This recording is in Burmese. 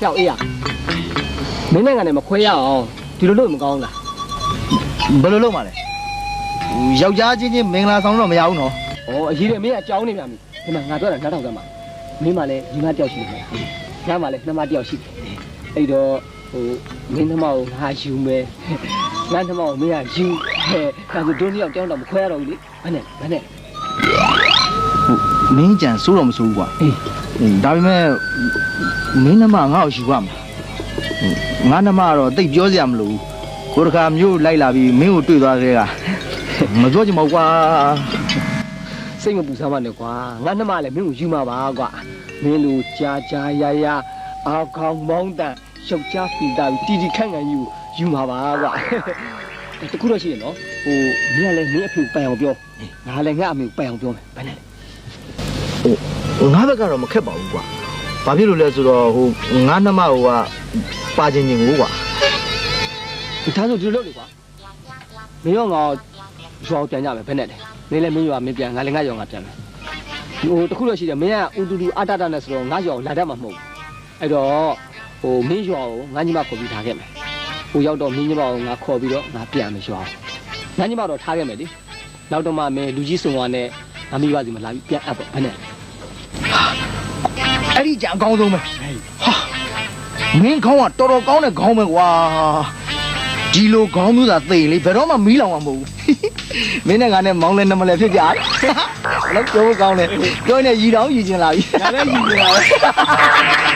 ပြောက်အေးရမင်းနဲ့ကနေမခွဲရအောင်ဒီလိုလုပ်မကောင်းလား ဘယ်လိုလုပ်မှာလဲယောက်ျားချင်းချင်းမင်္ဂလာဆောင်တော့မရဘူးနော် ဩအရေးတယ်မင်းကအကြောင်းနေပြန်ပြီဒီမှာငါပြောတာနားထောင်ကြမှာမင်းမှလည်းညီမတယောက်ရှိတယ်ငါမှလည်းနှမတယောက်ရှိတယ်အဲ့တော့ဟိုမင်းနှမကိုငါယူမယ်ငါနှမကိုမင်းကယူဟဲ့ဒါဆိုတို့နှစ်ယောက်တောင်းတော့မခွဲရတော့ဘူးလေဘာနဲ့မင်းကြံစိုးတော့မစိုးဘူးကွာဒါပေမဲ့မင်းနှမငါ့ကိုယူရမှာငါနှမကတော့တိတ်ပြောစရာမလိုဘူးကိုတခါမျိုးလိုက်လာပြီးမင်းကိုတွေ့သွားခဲ့တာမပြောချင်ပါဘူးကွာ စိတ်မပူစားမနဲ့ကွာငါနှမလည်းမင်းကိုယူမှာပါကွာမင်းလိုကြာရအာခေါင်မောင်းတန်ရှောက်ချဖီတာပြီးတီခန့်ယူမှာပါကွာတခုတော့ရှိတယ်နော်ဟိုမင်းကလည်းမင်းအဖေကိုပိုင်အောင်ပြောငါလည်းငါအမေကိုပိုင်အောင်ပြောမယ်ဘာနဲ့လဲ ငါဘက်ကတော့မခက်ပါဘူးကွာဘာဖြစ်လို့လဲဆိုတော့ဟိုငါနှမဟိုကပါချင်းချင်းကိုကွာ ဒါဆိုဒီလိုလုပ်လေကွာမင်းရောငါရွာပြန်ကြမယ်ဘယ်နဲ့လဲမင်းလည်းမင်းရွာမင်းပြန်ငါလည်းငါရွာငါပြန်မယ်ဟိုတခုတော့ရှိတယ်မင်းကဦးတူတူအတတနဲ့ဆိုတော့ငါရွာကိုလာတတ်မှာမဟုတ်ဘူးအဲ့တော့ဟိုမင်းရွာကိုငါညီမခေါ်ပြီးထားခဲ့မယ်ဟိုရောက်တော့မင်းညီမကိုငါခေါ်ပြီးတော့ငါပြန်မယ်ရွာငါညီမတော့ထားခဲ့မယ်လေနောက်တော့မှမင်းလူကြီးစုံသွားနဲ့ငါမိဘစီမှာလာပြီးပြန်အပ်ပေါ့ဘယ်နဲ့အဲ့ဒီကြံအကောင်းဆုံးပဲဟာမင်းခေါင်းကတော်တော်ကောင်းတဲ့ခေါင်းပဲကွာဒီလိုခေါင်းမျိုးသာသိရင်လေဘယ်တော့မှမီးလောင်မှာမဟုတ်ဘူးမင်းနဲ့ငါနဲ့မောင်းလဲနှမလဲဖြစ်ကြတယ်ဘယ်လိုပြောကောင်းလဲပြောနေရီတောင်ရီကျင်လာပြီဒါလည်းရီကျင်လာပဲ